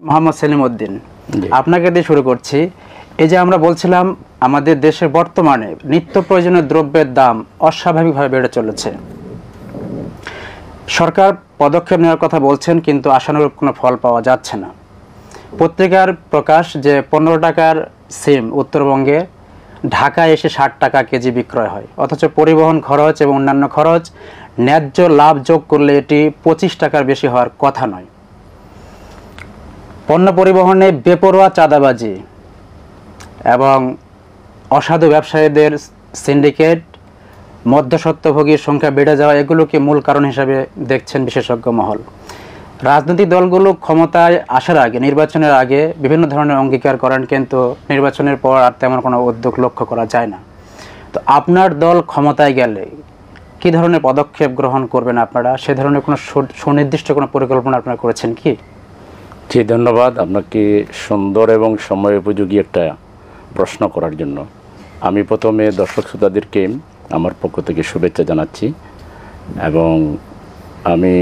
মোহাম্মদ সেলিম উদ্দিন, আপনাকে দিয়ে শুরু করছি। এই যে আমরা বলছিলাম আমাদের দেশে বর্তমানে নিত্য প্রয়োজনীয় দ্রব্যের দাম অস্বাভাবিকভাবে বেড়ে চলেছে। সরকার পদক্ষেপ নেওয়ার কথা বলছেন, কিন্তু আশানুরূপ কোনো ফল পাওয়া যাচ্ছে না। পত্রিকার প্রকাশ যে 15 টাকার সিম উত্তরবঙ্গে ঢাকায় এসে 60 টাকা কেজি বিক্রয় হয়, অথচ পরিবহন খরচ এবং অন্যান্য খরচ ন্যায্য লাভ যোগ করলে এটি 25 টাকার বেশি হওয়ার কথা নয়। পণ্য পরিবহনে বেপরোয়া চাঁদাবাজি এবং অসাধু ব্যবসায়ীদের সিন্ডিকেট, মধ্যস্বত্বভোগীর সংখ্যা বেড়ে যাওয়া, এগুলোকে মূল কারণ হিসাবে দেখছেন বিশেষজ্ঞ মহল। রাজনৈতিক দলগুলো ক্ষমতায় আসার আগে, নির্বাচনের আগে বিভিন্ন ধরনের অঙ্গীকার করেন, কিন্তু নির্বাচনের পর আর তেমন কোনো উদ্যোগ লক্ষ্য করা যায় না। তো আপনার দল ক্ষমতায় গেলে কী ধরনের পদক্ষেপ গ্রহণ করবেন আপনারা? সে ধরনের কোনো সুনির্দিষ্ট কোনো পরিকল্পনা আপনারা করেছেন কি? জি, ধন্যবাদ আপনাকে সুন্দর এবং সময় উপযোগী একটা প্রশ্ন করার জন্য। আমি প্রথমে দর্শক শ্রোতাদেরকে আমার পক্ষ থেকে শুভেচ্ছা জানাচ্ছি, এবং আমি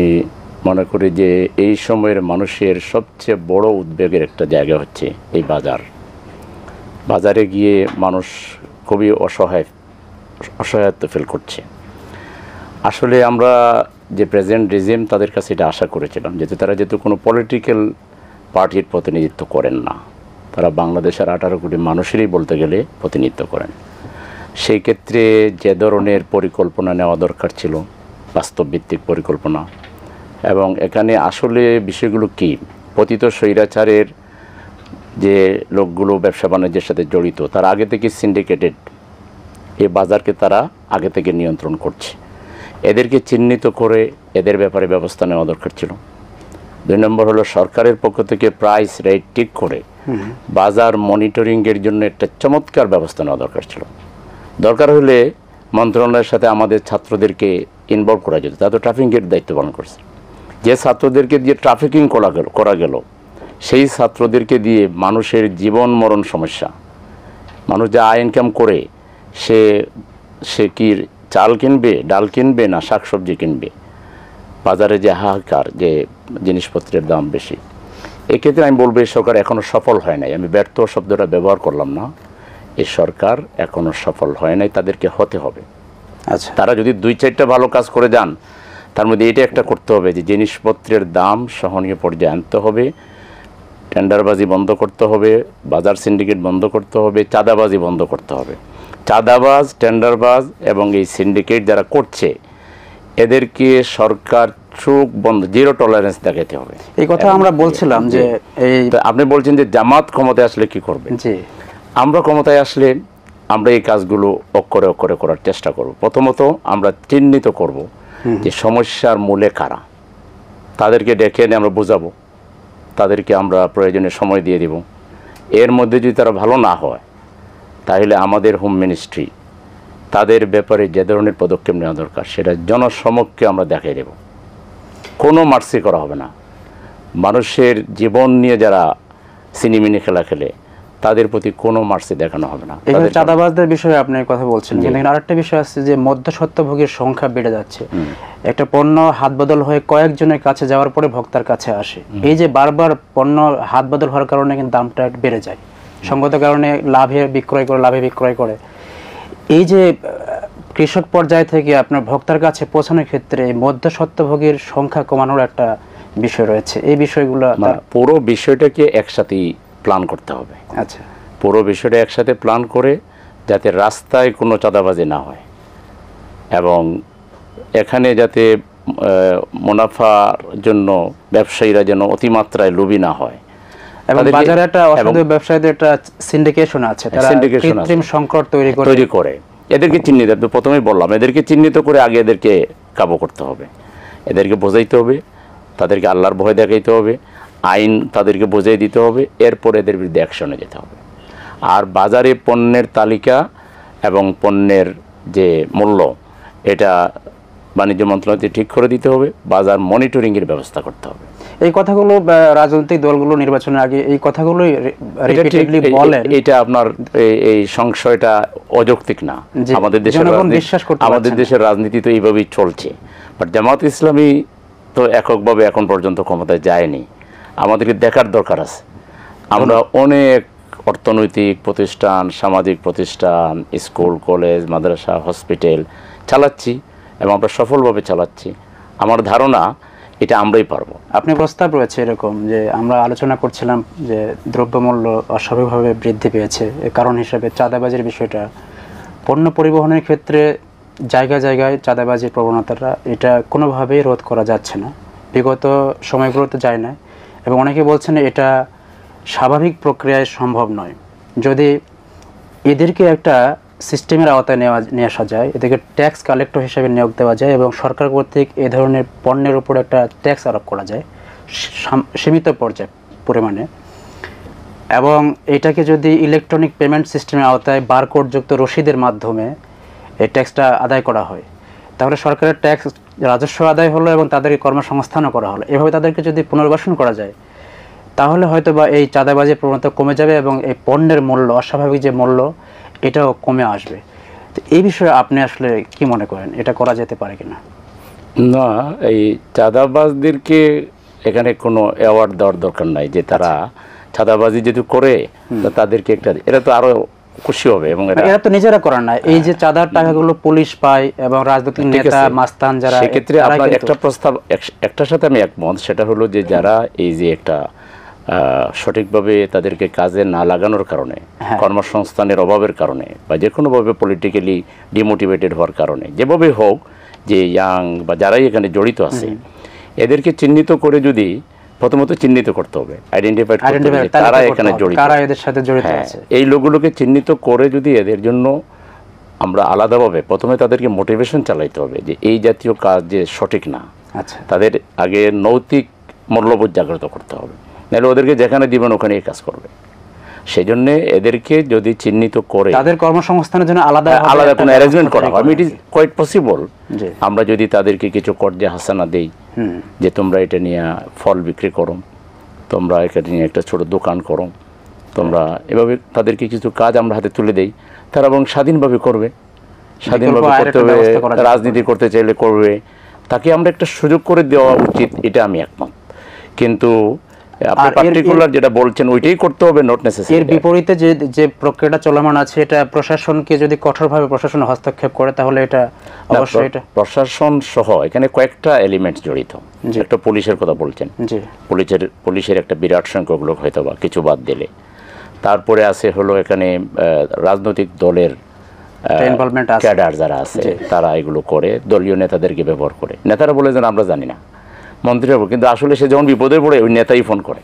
মনে করি যে এই সময়ের মানুষের সবচেয়ে বড় উদ্বেগের একটা জায়গা হচ্ছে এই বাজারে গিয়ে মানুষ খুবই অসহায়ত্ব ফিল করছে। আসলে আমরা যে প্রেজেন্ট রেজিম তাদের কাছে এটা আশা করেছিলাম, তারা যেহেতু কোনো পলিটিক্যাল পার্টির প্রতিনিধিত্ব করেন না, তারা বাংলাদেশের 18 কোটি মানুষেরই বলতে গেলে প্রতিনিধিত্ব করেন। সেই ক্ষেত্রে যে ধরনের পরিকল্পনা নেওয়া দরকার ছিল, বাস্তবভিত্তিক পরিকল্পনা, এবং এখানে আসলে বিষয়গুলো কি, পতিত স্বৈরাচারের যে লোকগুলো ব্যবসা বাণিজ্যের সাথে জড়িত, তারা আগে থেকে সিন্ডিকেটেড, এই বাজারকে তারা আগে থেকে নিয়ন্ত্রণ করছে। এদেরকে চিহ্নিত করে এদের ব্যাপারে ব্যবস্থা নেওয়া দরকার ছিল। 2 নম্বর হলো সরকারের পক্ষ থেকে প্রাইস রেট ঠিক করে বাজার মনিটরিংয়ের জন্য একটা চমৎকার ব্যবস্থা নেওয়া দরকার ছিল। দরকার হলে মন্ত্রণালয়ের সাথে আমাদের ছাত্রদেরকে ইনভলভ করা যেত। তারা তো ট্রাফিকের দায়িত্ব পালন করছে। যে ছাত্রদেরকে দিয়ে ট্রাফিকিং করা গেল, সেই ছাত্রদেরকে দিয়ে মানুষের জীবন মরণ সমস্যা, মানুষ যা আয় ইনকাম করে সে কি চাল কিনবে, ডাল কিনবে, না শাকসবজি কিনবে? বাজারে যে হাহাকার, যে জিনিসপত্রের দাম বেশি, এক্ষেত্রে আমি বলবো এই সরকার এখনও সফল হয় নাই। আমি ব্যর্থ শব্দটা ব্যবহার করলাম না, এই সরকার এখনও সফল হয় নাই, তাদেরকে হতে হবে। আচ্ছা, তারা যদি 2-4টা ভালো কাজ করে যান, তার মধ্যে এটা একটা করতে হবে যে জিনিসপত্রের দাম সহনীয় পর্যায়ে আনতে হবে, টেন্ডারবাজি বন্ধ করতে হবে, বাজার সিন্ডিকেট বন্ধ করতে হবে, চাঁদাবাজি বন্ধ করতে হবে। চাঁদাবাজ, টেন্ডারবাজ এবং এই সিন্ডিকেট যারা করছে, এদেরকে সরকার চোখ বন্ধ, জিরো টলারেন্স দেখাতে হবে। এই কথা আমরা বলছিলাম যে আপনি বলছেন যে জামাত ক্ষমতায় আসলে কি করবে। জি, আমরা ক্ষমতায় আসলে আমরা এই কাজগুলো অক্ষরে অক্ষরে করার চেষ্টা করব। প্রথমত আমরা চিহ্নিত করব যে সমস্যার মূলে কারা, তাদেরকে ডেকে এনে আমরা বোঝাবো, তাদেরকে আমরা প্রয়োজনে সময় দিয়ে দেব। এর মধ্যে যদি তারা ভালো না হয়, তাহলে আমাদের হোম মিনিস্ট্রি তাদের ব্যাপারে যে ধরনের পদক্ষেপ নেওয়া দরকার সেটা জনসমক্ষে আমরা দেখিয়ে দেব। কোনো মার্সি করা হবে না। মানুষের জীবন নিয়ে যারা সিনেমিনি খেলা খেলে, তাদের প্রতি কোনো মার্সি দেখানো হবে না। চাঁদাবাজদের বিষয়ে আপনি কথা বলছেন, কিন্তু আরেকটা বিষয় আছে যে মধ্যস্বত্বভোগীর সংখ্যা বেড়ে যাচ্ছে। একটা পণ্য হাত বদল হয়ে কয়েকজনের কাছে যাওয়ার পরে ভোক্তার কাছে আসে। এই যে বারবার পণ্য হাত বদল হওয়ার কারণে কিন্তু দামটা বেড়ে যায়, সঙ্গত কারণে লাভে বিক্রয় করে। এই যে কৃষক পর্যায় থেকে আপনার ভোক্তার কাছে পৌঁছানোর ক্ষেত্রে মধ্যস্বত্বভোগীর সংখ্যা কমানোর একটা বিষয় রয়েছে। এই বিষয়গুলো পুরো বিষয়টাকে একসাথেই প্ল্যান করতে হবে। আচ্ছা, পুরো বিষয়টা একসাথে প্ল্যান করে যাতে রাস্তায় কোনো চাঁদাবাজি না হয়, এবং এখানে যাতে মুনাফার জন্য ব্যবসায়ীরা যেন অতিমাত্রায় লোভী না হয়। এবং বাজারে একটা অসাধু ব্যবসায়ীদের একটা সিন্ডিকেশন আছে, তারা কৃত্রিম সংকট তৈরি করে। এদেরকে চিহ্নিত, প্রথমেই বললাম, এদেরকে চিহ্নিত করে আগে এদেরকে কাবু করতে হবে, এদেরকে বোঝাইতে হবে, তাদেরকে আল্লাহর ভয় দেখাইতে হবে, আইন তাদেরকে বুঝিয়ে দিতে হবে, এরপর এদের বিরুদ্ধে অ্যাকশনে যেতে হবে। আর বাজারে পণ্যের তালিকা এবং পণ্যের যে মূল্য, এটা বাণিজ্য মন্ত্রণালয়কে ঠিক করে দিতে হবে, বাজার মনিটরিংয়ের ব্যবস্থা করতে হবে। এই কথাগুলো রাজনৈতিক দলগুলো নির্বাচনের আগে এই কথাগুলোই রিপিটেডলি বলেন। এটা আপনার এই সংশয়টা অযৌক্তিক না। আমাদের দেশের রাজনীতি তো এইভাবেই চলছে। বাট জামাত ইসলামী তো এককভাবে এখন পর্যন্ত ক্ষমতায় যায়নি। আমাদেরকে দেখার দরকার আছে। আমরা অনেক অর্থনৈতিক প্রতিষ্ঠান, সামাজিক প্রতিষ্ঠান, স্কুল, কলেজ, মাদ্রাসা, হসপিটাল চালাচ্ছি এবং আমরা সফলভাবে চালাচ্ছি। আমার ধারণা এটা আমরাই পারবো। আপনি প্রস্তাব রয়েছে এরকম যে আমরা আলোচনা করছিলাম যে দ্রব্যমূল্য অস্বাভাবিকভাবে বৃদ্ধি পেয়েছে, এর কারণ হিসেবে চাঁদাবাজির বিষয়টা, পণ্য পরিবহনের ক্ষেত্রে জায়গায় জায়গায় চাঁদাবাজির প্রবণতাটা এটা কোনোভাবেই রোধ করা যাচ্ছে না, বিগত সময়গুলোতে যায় না, এবং অনেকে বলছেন এটা স্বাভাবিক প্রক্রিয়ায় সম্ভব নয়। যদি এদেরকে একটা সিস্টেমের আওতায় নিয়ে আসা যায়, এদেরকে ট্যাক্স কালেক্টর হিসেবে নিয়োগ দেওয়া যায় এবং সরকার কর্তৃক এ ধরনের পণ্যের উপর একটা ট্যাক্স আরোপ করা যায় সীমিত পরিমাণে, এবং এটাকে যদি ইলেকট্রনিক পেমেন্ট সিস্টেমের আওতায় বারকোডযুক্ত রসিদের মাধ্যমে এই ট্যাক্সটা আদায় করা হয়, তাহলে সরকারের ট্যাক্স রাজস্ব আদায় হলো এবং তাদেরকে কর্মসংস্থানও করা হলো। এভাবে তাদেরকে যদি পুনর্বাসন করা যায় তাহলে হয়তো বা এই চাঁদাবাজির প্রবণতা কমে যাবে এবং এই পণ্যের মূল্য, অস্বাভাবিক যে মূল্য, এটাও কমে আসবে। তো এই বিষয়ে আপনি আসলে কি মনে করেন, এটা করা যেতে পারে কিনা? না, এই চাঁদাবাজদেরকে এখানে কোনো অ্যাওয়ার্ড দেওয়ার দরকার নাই যে তারা চাঁদাবাজি যদি করে তাদেরকে একটা, এরা তো আরো খুশি হবে। এবং এরা তো নিজেরা করার না, এই যে চাঁদার টাকাগুলো পুলিশ পায় এবং রাজনৈতিক নেতা মাস্তান যারা, সেক্ষেত্রে আপনার একটা প্রস্তাব, একটার সাথে আমি একমত, সেটা হলো যে যারা এই যে একটা সঠিকভাবে তাদেরকে কাজে না লাগানোর কারণে, কর্মসংস্থানের অভাবের কারণে, বা যে কোনোভাবে পলিটিক্যালি ডিমোটিভেটেড হওয়ার কারণে, যেভাবে হোক, যে ইয়াং বা যারাই এখানে জড়িত আছে, এদেরকে চিহ্নিত করে যদি প্রথমত চিহ্নিত করতে হবে, আইডেন্টিফাই করতে হবে তারা এখানে জড়িত, কারা এদের সাথে জড়িত আছে। এই লোকগুলোকে চিহ্নিত করে যদি এদের জন্য আমরা আলাদাভাবে প্রথমে তাদেরকে মোটিভেশন চালাইতে হবে যে এই জাতীয় কাজ যে সঠিক না, আচ্ছা, তাদের আগে নৈতিক মূল্যবোধ জাগ্রত করতে হবে, নাহলে ওদেরকে যেখানে দিবেন ওখানেই কাজ করবে। সেই জন্য এদেরকে যদি চিহ্নিত করে তাদের কর্মসংস্থানের জন্য আলাদা কোনো অ্যারেঞ্জমেন্ট করা হয়, ইট ইজ কোয়াইট পসিবল। আমরা যদি তাদেরকে কিছু কর্জে হাসানা দেই যে তোমরা এটা নিয়ে ফল বিক্রি করো, তোমরা এটা নিয়ে একটা ছোট দোকান করো, তোমরা এভাবে তাদেরকে কিছু কাজ আমরা হাতে তুলে দেই, তারা এবং স্বাধীনভাবে করবে, স্বাধীনভাবে করতে হবে, রাজনীতি করতে চাইলে করবে, তাকে আমরা একটা সুযোগ করে দেওয়া উচিত, এটা আমি একমত। কিন্তু আপনি পার্টিকুলার যেটা বলছেন ওইটাই করতে হবে, নট নেসেসারি। এর বিপরীতে যে প্রক্রিয়াটা চলমান আছে, এটা প্রশাসনকে যদি কঠোরভাবে প্রশাসন হস্তক্ষেপ করে তাহলে এটা অবশ্যই, এটা প্রশাসন সহ এখানে কয়েকটা এলিমেন্টস জড়িত। একটা পুলিশের কথা বলছেন, পুলিশের একটা বিরাট সংখ্যক লোক হয়তো বা কিছু বাদ দিলে, তারপরে আছে হলো এখানে রাজনৈতিক দলের ক্যাডার যারা আছে, তারা এগুলো করে, দলীয় নেতাদেরকে ব্যবহার করে। নেতারা বলে যে আমরা জানি না, মন্ত্রী হবো, কিন্তু আসলে সে যখন বিপদে পড়ে ওই নেতাই ফোন করে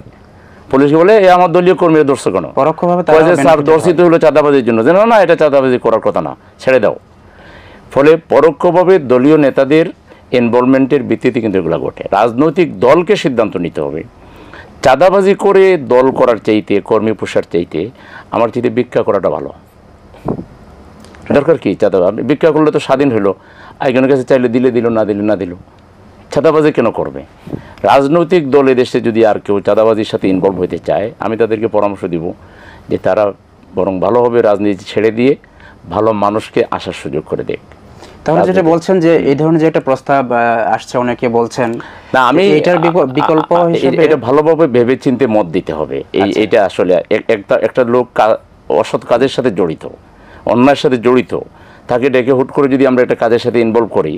পুলিশকে, বলে এ আমার দলীয় কর্মীরা ধরছে কেন, পরোক্ষভাবে স্যার দর্শিত হলো চাঁদাবাজির জন্য, যেন না এটা চাঁদাবাজি করার কথা না, ছেড়ে দাও। ফলে পরোক্ষভাবে দলীয় নেতাদের ইনভলভমেন্টের ভিত্তিতে কিন্তু এগুলো ঘটে। রাজনৈতিক দলকে সিদ্ধান্ত নিতে হবে, চাঁদাবাজি করে দল করার চাইতে, কর্মী পোষার চাইতে আমার চাইতে ভিক্ষা করাটা ভালো। দরকার কি চাঁদাবাজি, ভিক্ষা করলে তো স্বাধীন হলো, একজনের কাছে চাইলে দিলে দিল, না দিলে না দিল, চাঁদাবাজি কেন করবে? রাজনৈতিক দল এদেশে যদি আর কেউ চাঁদাবাজির সাথে ইনভলভ হতে চায়, আমি তাদেরকে পরামর্শ দিব যে তারা বরং ভালোভাবে রাজনীতি ছেড়ে দিয়ে ভালো মানুষকে আসার সুযোগ করে দেখ। তাহলে যেটা বলছেন যে এই ধরনের যে একটা প্রস্তাব আসছে, অনেকে বলছেন না, আমি এটার বিকল্প হিসেবে এটা ভালোভাবে ভেবে চিন্তে মত দিতে হবে। এটা আসলে একটা লোক অসৎ কাজের সাথে জড়িত, অন্যায়ের সাথে জড়িত, তাকে ডেকে হুট করে যদি আমরা একটা কাজের সাথে ইনভলভ করি,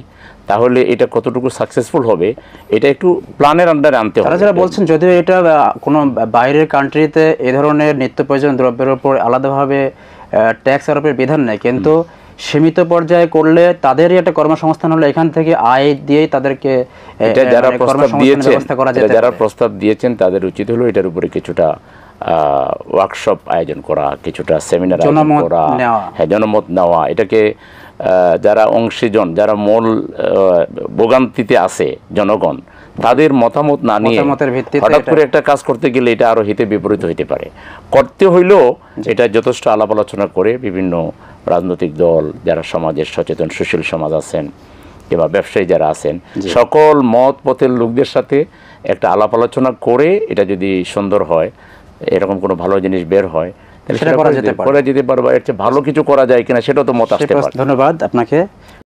তাহলে এটা কতটুকু সাকসেসফুল হবে এটা একটু প্ল্যানের আন্ডারে আনতে হবে। তারা যারা বলছেন যদিও এটা কোনো বাইরের কান্ট্রিতে এ ধরনের নিত্য প্রয়োজন দ্রব্যের উপর আলাদাভাবে ট্যাক্স আরোপের বিধান নেই, কিন্তু সীমিত পর্যায়ে করলে তাদেরই একটা কর্মসংস্থান হলো, এখান থেকে আয় দিয়েই তাদেরকে যারা প্রস্তাব দিয়েছেন তাদের উচিত হলো এটার উপরে কিছুটা ওয়ার্কশপ আয়োজন করা, কিছুটা সেমিনার আয়োজন করা, জনমত নেওয়া, এটাকে যারা অংশীজন, যারা মূল ভোগান্তিতে আছে জনগণ, তাদের মতামত না নিয়ে হঠাৎ করে একটা কাজ করতে গেলে এটা আরো হিতে বিপরীত হইতে পারে। করতে হইলেও এটা যথেষ্ট আলাপ আলোচনা করে বিভিন্ন রাজনৈতিক দল, যারা সমাজের সচেতন সুশীল সমাজ আছেন কিংবা ব্যবসায়ী যারা আছেন, সকল মত পথের লোকদের সাথে একটা আলাপ আলোচনা করে এটা যদি সুন্দর হয়, এরকম কোনো ভালো জিনিস বের হয়, তাহলে সেটা করা যেতে পারে। এর চেয়ে ভালো কিছু করা যায় কিনা সেটাও তো মত আসতে পারে। ধন্যবাদ আপনাকে।